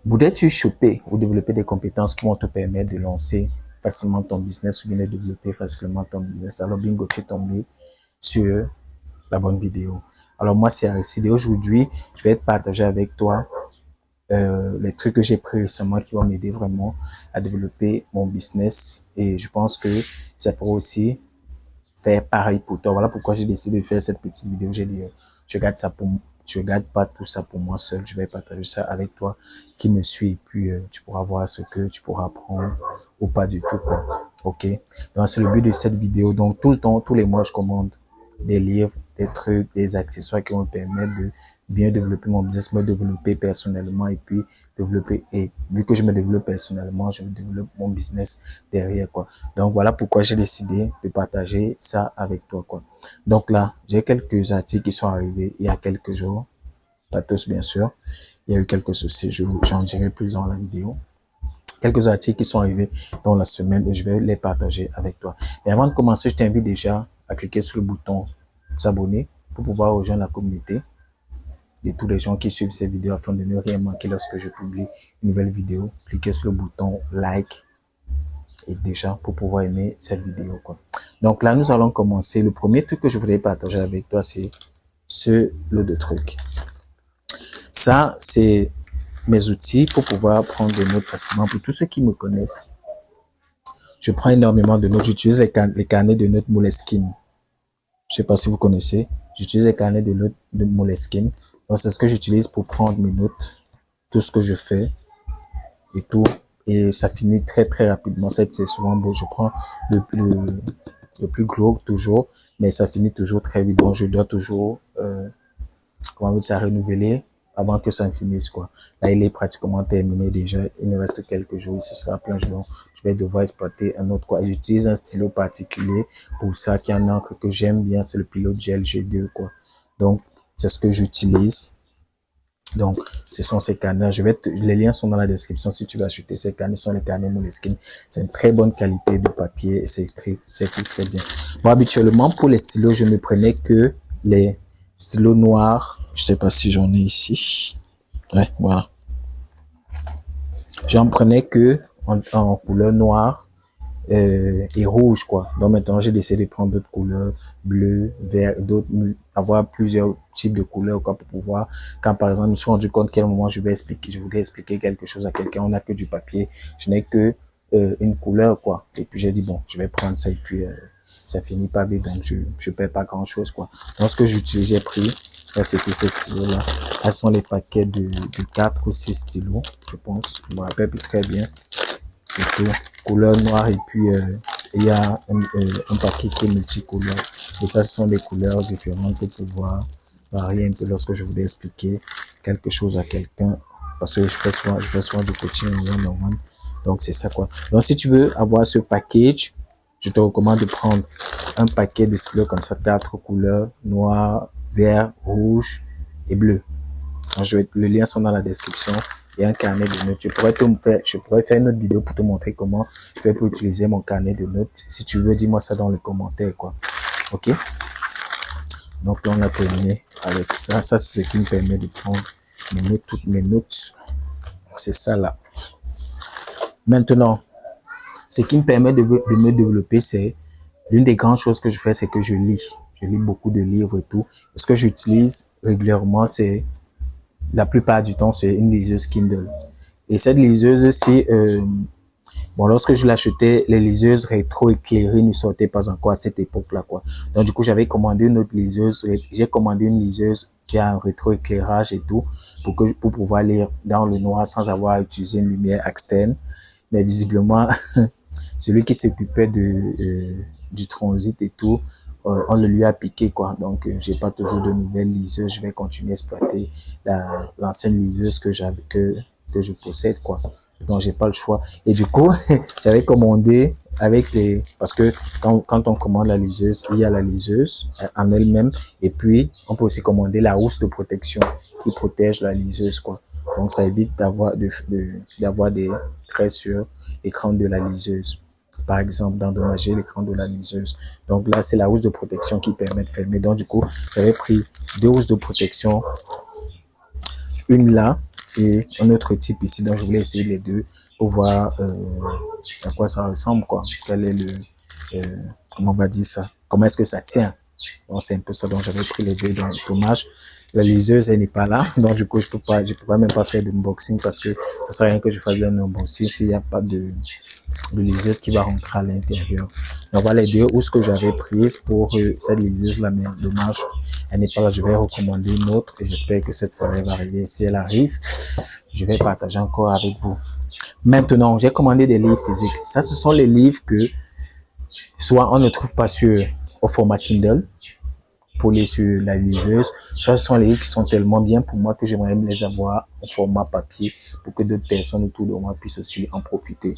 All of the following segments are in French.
Voudrais-tu choper ou développer des compétences qui vont te permettre de lancer facilement ton business ou bien de développer facilement ton business? Alors, bingo, tu es tombé sur la bonne vidéo. Alors, moi, c'est Aristide. Aujourd'hui, je vais te partager avec toi les trucs que j'ai pris récemment qui vont m'aider vraiment à développer mon business. Et je pense que ça pourrait aussi faire pareil pour toi. Voilà pourquoi j'ai décidé de faire cette petite vidéo. J'ai dit, je garde ça pour je garde pas tout ça pour moi seul. Je vais partager ça avec toi qui me suis. Et puis, tu pourras voir ce que tu pourras apprendre ou pas du tout, quoi. OK? Donc, c'est le but de cette vidéo. Donc, tout le temps, tous les mois, je commande des livres, des trucs, des accessoires qui vont me permettre de bien développer mon business, me développer personnellement et puis développer. Et vu que je me développe personnellement, je me développe mon business derrière, quoi. Donc, voilà pourquoi j'ai décidé de partager ça avec toi, quoi. Donc là, j'ai quelques articles qui sont arrivés il y a quelques jours. Pas tous, bien sûr. Il y a eu quelques soucis. J'en dirai plus dans la vidéo. Quelques articles qui sont arrivés dans la semaine et je vais les partager avec toi. Et avant de commencer, je t'invite déjà à cliquer sur le bouton s'abonner pour pouvoir rejoindre la communauté de tous les gens qui suivent ces vidéos afin de ne rien manquer lorsque je publie une nouvelle vidéo. Cliquez sur le bouton like et déjà pour pouvoir aimer cette vidéo, quoi. Donc là, nous allons commencer. Le premier truc que je voudrais partager avec toi, c'est ce lot de trucs. Ça, c'est mes outils pour pouvoir prendre des notes facilement. Pour tous ceux qui me connaissent, je prends énormément de notes. J'utilise les carnets de notes Moleskine. Je sais pas si vous connaissez. J'utilise les carnets de notes de Moleskine. Donc, c'est ce que j'utilise pour prendre mes notes, tout ce que je fais et tout. Et ça finit très, très rapidement. C'est souvent beau. Je prends le plus gros toujours, mais ça finit toujours très vite. Donc, je dois toujours, comment dire ça, renouveler avant que ça ne finisse, quoi. Là, il est pratiquement terminé déjà. Il nous reste quelques jours. Ce sera plein. Je vais devoir exploiter un autre, quoi. J'utilise un stylo particulier pour ça, qui est un encre que j'aime bien. C'est le Pilot Gel G2, quoi. Donc, c'est ce que j'utilise. Donc, ce sont ces carnets. Les liens sont dans la description si tu veux acheter ces carnets. Ce sont les carnets Moleskine. C'est une très bonne qualité de papier et c'est très bien. Bon, habituellement, pour les stylos, je ne prenais que les stylos noirs. Je sais pas si j'en ai ici. Ouais, voilà. J'en prenais que en couleur noire et rouge, quoi. Donc maintenant, j'ai décidé de prendre d'autres couleurs, bleu, vert, d'autres, avoir plusieurs types de couleurs, quoi, pour pouvoir, quand par exemple, je me suis rendu compte quel moment je voudrais expliquer quelque chose à quelqu'un, on n'a que du papier, je n'ai que une couleur, quoi. Et puis j'ai dit, bon, je vais prendre ça et puis ça finit pas vite, donc je perds pas grand chose, quoi. Donc ce que j'utilise, j'ai pris, ça c'était ces stylos-là. Ce sont les paquets de 4 ou 6 stylos, je pense. Je me rappelle plus très bien. Et tout, couleur noire et puis il y a un paquet qui est multicouleur. Et ça, ce sont des couleurs différentes pour pouvoir varier un peu lorsque je voulais expliquer quelque chose à quelqu'un. Parce que je fais souvent du coaching normal. Donc c'est ça, quoi. Donc si tu veux avoir ce package, je te recommande de prendre un paquet de stylos comme ça, 4 couleurs, noir, vert, rouge et bleu. Donc, le lien sont dans la description. Il y a un carnet de notes. Je pourrais faire une autre vidéo pour te montrer comment je fais pour utiliser mon carnet de notes. Si tu veux, dis-moi ça dans les commentaires, quoi. OK? Donc là, on a terminé avec ça. Ça, c'est ce qui me permet de prendre mes notes, toutes mes notes. C'est ça, là. Maintenant, ce qui me permet de me développer, c'est l'une des grandes choses que je fais, c'est que je lis. Je lis beaucoup de livres et tout. Et ce que j'utilise régulièrement, c'est la plupart du temps, c'est une liseuse Kindle. Et cette liseuse, c'est bon, lorsque je l'achetais, les liseuses rétro-éclairées ne sortaient pas encore à cette époque-là, quoi. Donc, du coup, j'avais commandé une autre liseuse. J'ai commandé une liseuse qui a un rétro-éclairage et tout, pour pouvoir lire dans le noir sans avoir à utiliser une lumière externe. Mais visiblement, celui qui s'occupait du transit et tout, on le lui a piqué, quoi. Donc, j'ai pas toujours de nouvelles liseuses. Je vais continuer à exploiter l'ancienne liseuse que je possède, quoi. Donc, j'ai pas le choix. Et du coup, j'avais commandé parce que quand on commande la liseuse, il y a la liseuse en elle-même. Et puis, on peut aussi commander la housse de protection qui protège la liseuse, quoi. Donc, ça évite d'avoir des traits sur l'écran de la liseuse. Par exemple, d'endommager l'écran de la liseuse. Donc là, c'est la housse de protection qui permet de fermer. Donc du coup, j'avais pris 2 housses de protection. Une là et un autre type ici. Donc, je voulais essayer les deux pour voir à quoi ça ressemble, quoi. Quel est le, comment on va dire ça? Comment est-ce que ça tient? Donc, c'est un peu ça. Donc, j'avais pris les deux. Donc, dommage. La liseuse, elle n'est pas là. Donc, du coup, je peux pas même pas faire d'unboxing parce que ça sert à rien que je fasse un unboxing s'il n'y a pas de liseuse qui va rentrer à l'intérieur. Donc, voilà les deux ce que j'avais prise pour cette liseuse là, mais dommage, elle n'est pas là. Je vais recommander une autre et j'espère que cette fois elle va arriver. Si elle arrive, je vais partager encore avec vous. Maintenant, j'ai commandé des livres physiques. Ça, ce sont les livres que soit on ne trouve pas au format Kindle pour les sur la liseuse, soit ce sont les livres qui sont tellement bien pour moi que j'aimerais les avoir au format papier pour que d'autres personnes autour de moi puissent aussi en profiter.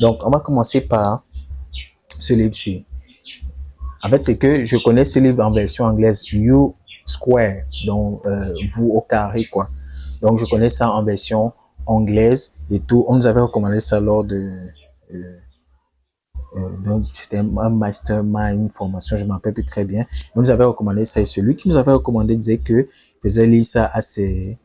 Donc, on va commencer par ce livre-ci. En fait, c'est que je connais ce livre en version anglaise, You Square, donc vous au carré, quoi. Donc, je connais ça en version anglaise et tout. On nous avait recommandé ça lors de donc c'était un mastermind, une formation, je ne me rappelle plus très bien. On nous avait recommandé ça et celui qui nous avait recommandé disait que faisait lire ça à ses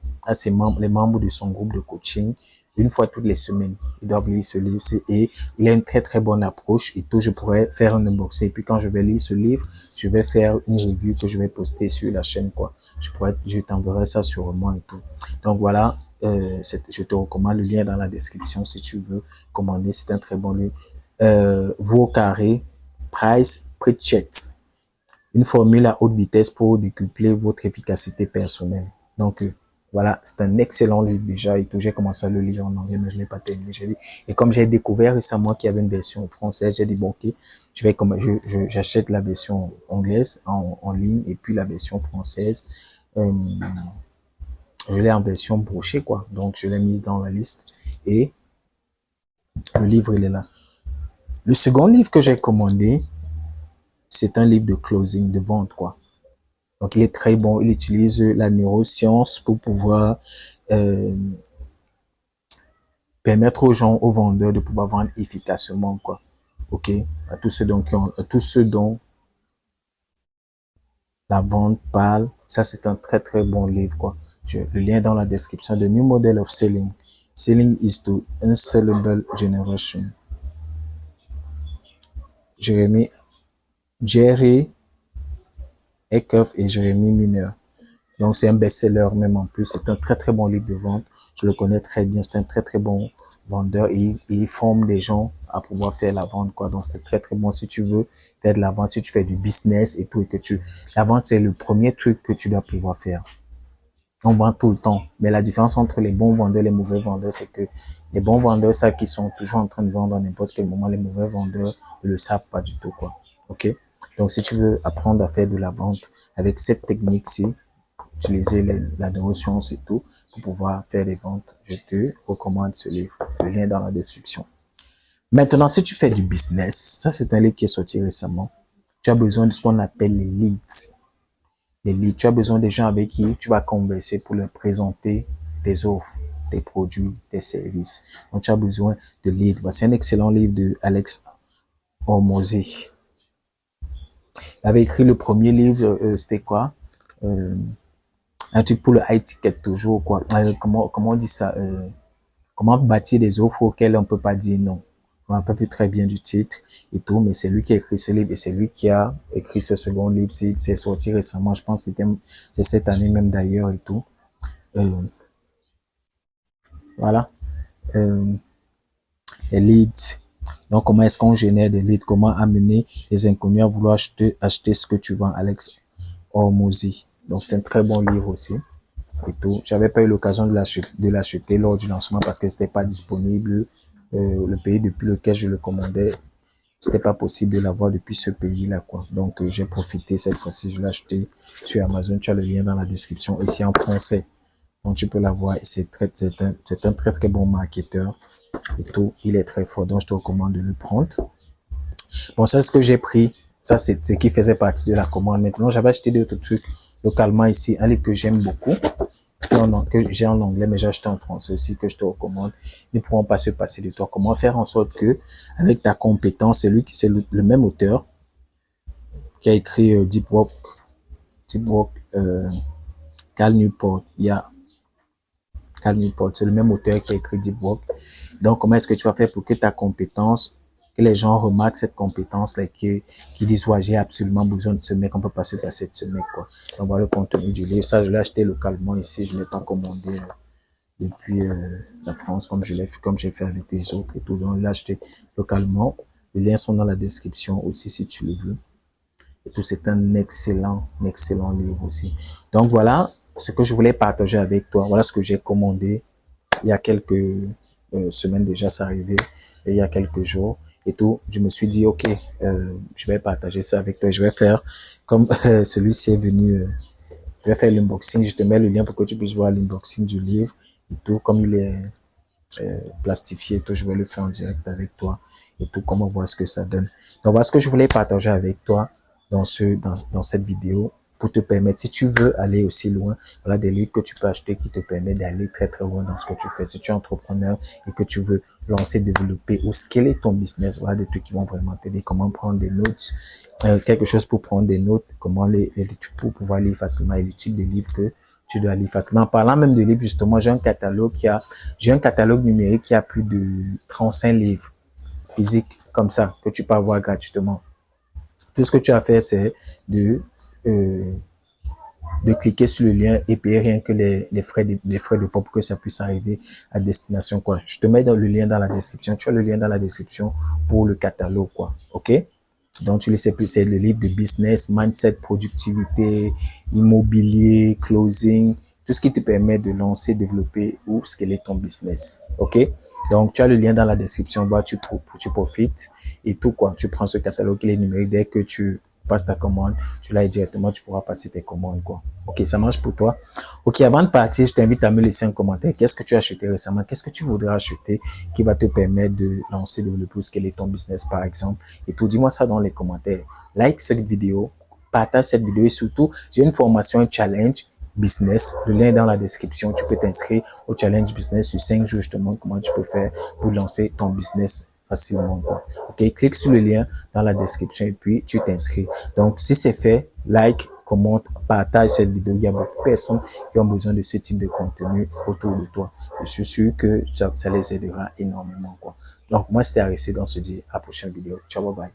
membres, les membres de son groupe de coaching une fois toutes les semaines. Ils doivent lire ce livre et il a une très très bonne approche et tout. Je pourrais faire un unboxing et puis quand je vais lire ce livre, je vais faire une review que je vais poster sur la chaîne, quoi. Je t'enverrai ça sûrement et tout. Donc voilà, je te recommande le lien dans la description si tu veux commander. C'est un très bon livre. Vous au carré, Price Pritchett, une formule à haute vitesse pour décupler votre efficacité personnelle. Donc voilà, c'est un excellent livre déjà et tout. J'ai commencé à le lire en anglais, mais je l'ai pas terminé. Et comme j'ai découvert récemment qu'il y avait une version française, j'ai dit bon ok, j'achète la version anglaise en ligne et puis la version française, je l'ai en version brochée, quoi. Donc je l'ai mise dans la liste et le livre il est là. Le second livre que j'ai commandé, c'est un livre de closing, de vente, quoi. Donc, il est très bon. Il utilise la neuroscience pour pouvoir permettre aux gens, aux vendeurs, de pouvoir vendre efficacement, quoi. OK? À tous ceux dont la vente parle. Ça, c'est un très, très bon livre, quoi. Le lien dans la description. The New Model of Selling. Selling is to Unsellable Generation. Jerry Eckhoff et Jérémy Miner. Donc, c'est un best-seller même en plus. C'est un très, très bon livre de vente. Je le connais très bien. C'est un très, très bon vendeur et il forme des gens à pouvoir faire la vente, quoi. Donc, c'est très, très bon si tu veux faire de la vente, si tu fais du business et tout et la vente, c'est le premier truc que tu dois pouvoir faire. On vend tout le temps. Mais la différence entre les bons vendeurs et les mauvais vendeurs, c'est que les bons vendeurs savent qu'ils sont toujours en train de vendre à n'importe quel moment. Les mauvais vendeurs ne le savent pas du tout, quoi. OK? Donc, si tu veux apprendre à faire de la vente avec cette technique-ci, utiliser la neuroscience et tout pour pouvoir faire des ventes, je te recommande ce livre. Le lien dans la description. Maintenant, si tu fais du business, ça c'est un livre qui est sorti récemment. Tu as besoin de ce qu'on appelle les leads. Les leads, tu as besoin des gens avec qui tu vas converser pour leur présenter tes offres, tes produits, tes services. Donc, tu as besoin de leads. Voici un excellent livre de Alex Hormozy. Il avait écrit le premier livre, c'était quoi? Un truc pour le high ticket toujours, quoi. Comment on dit ça? Comment bâtir des offres auxquelles on peut pas dire non. Je me rappelle plus très bien du titre et tout, mais c'est lui qui a écrit ce livre et c'est lui qui a écrit ce second livre. C'est sorti récemment, je pense que c'est cette année même d'ailleurs et tout. Voilà. Les leads. Donc, comment est-ce qu'on génère des leads? Comment amener les inconnus à vouloir acheter ce que tu vends, Alex Hormozy. Donc, c'est un très bon livre aussi. Et tout. J'avais pas eu l'occasion de l'acheter lors du lancement parce que c'était pas disponible. Le pays depuis lequel je le commandais, c'était pas possible de l'avoir depuis ce pays-là, quoi. Donc, j'ai profité cette fois-ci, je l'ai acheté sur Amazon. Tu as le lien dans la description. Ici en français. Donc, tu peux l'avoir. Et c'est un très, très bon marketeur. Et tout. Il est très fort. Donc, je te recommande de le prendre. Bon, ça, c'est ce que j'ai pris. Ça, c'est ce qui faisait partie de la commande. Maintenant, j'avais acheté d'autres trucs localement ici. Un livre que j'aime beaucoup, que j'ai en anglais, mais j'ai acheté en français aussi, que je te recommande. Ils ne pourront pas se passer de toi. Comment faire en sorte que, avec ta compétence, c'est le même auteur qui a écrit Deep Work, Cal Newport. Il y a Cal Newport. C'est le même auteur qui a écrit Deep Work. Donc, comment est-ce que tu vas faire pour que ta compétence, que les gens remarquent cette compétence-là, qui disent, ouais, j'ai absolument besoin de ce mec, on peut pas se passer de ce mec, quoi. Donc, voilà le contenu du livre. Ça, je l'ai acheté localement ici, je l'ai pas commandé depuis la France, comme j'ai fait avec les autres et tout. Donc, je l'ai acheté localement. Les liens sont dans la description aussi, si tu le veux. Et tout, c'est un excellent livre aussi. Donc, voilà ce que je voulais partager avec toi. Voilà ce que j'ai commandé il y a quelques semaines déjà, c'est arrivé, et il y a quelques jours et tout. Je me suis dit, ok, je vais partager ça avec toi. Je vais faire comme celui-ci est venu, je vais faire l'unboxing. Je te mets le lien pour que tu puisses voir l'unboxing du livre et tout. Comme il est plastifié et tout, je vais le faire en direct avec toi et tout, comment voir ce que ça donne. Donc, voilà ce que je voulais partager avec toi dans cette vidéo, pour te permettre, si tu veux aller aussi loin, voilà des livres que tu peux acheter qui te permettent d'aller très très loin dans ce que tu fais. Si tu es entrepreneur et que tu veux lancer, développer ou scaler ton business, voilà des trucs qui vont vraiment t'aider, comment prendre des notes, quelque chose pour prendre des notes, comment pour pouvoir lire facilement, et le type de livre que tu dois lire facilement. En parlant même de livres, justement, j'ai un catalogue numérique qui a plus de 35 livres physiques comme ça que tu peux avoir gratuitement. Tout ce que tu as à faire, c'est de cliquer sur le lien et payer rien que les frais de port pour que ça puisse arriver à destination, quoi. Je te mets dans le lien dans la description. Tu as le lien dans la description pour le catalogue, quoi. OK? Donc, tu le sais plus, c'est le livre de business, mindset, productivité, immobilier, closing, tout ce qui te permet de lancer, développer ou scaler ton business. OK? Donc, tu as le lien dans la description, bah, tu profites et tout, quoi. Tu prends ce catalogue, il est numérique. Dès que tu passes ta commande, tu l'as directement, tu pourras passer tes commandes, quoi. OK, ça marche pour toi. OK, avant de partir, je t'invite à me laisser un commentaire. Qu'est-ce que tu as acheté récemment? Qu'est-ce que tu voudrais acheter qui va te permettre de lancer, développer, scaler ton business, par exemple? Et tout, dis-moi ça dans les commentaires. Like cette vidéo, partage cette vidéo et surtout, j'ai une formation, un challenge business. Le lien est dans la description. Tu peux t'inscrire au challenge business sur 5 jours. Je te montre comment tu peux faire pour lancer ton business facilement, quoi. OK, clique sur le lien dans la description et puis tu t'inscris. Donc, si c'est fait, like, commente, partage cette vidéo. Il y a beaucoup de personnes qui ont besoin de ce type de contenu autour de toi. Je suis sûr que ça les aidera énormément, quoi. Donc, moi, c'était Aristide. On se dit à la prochaine vidéo. Ciao, bye bye.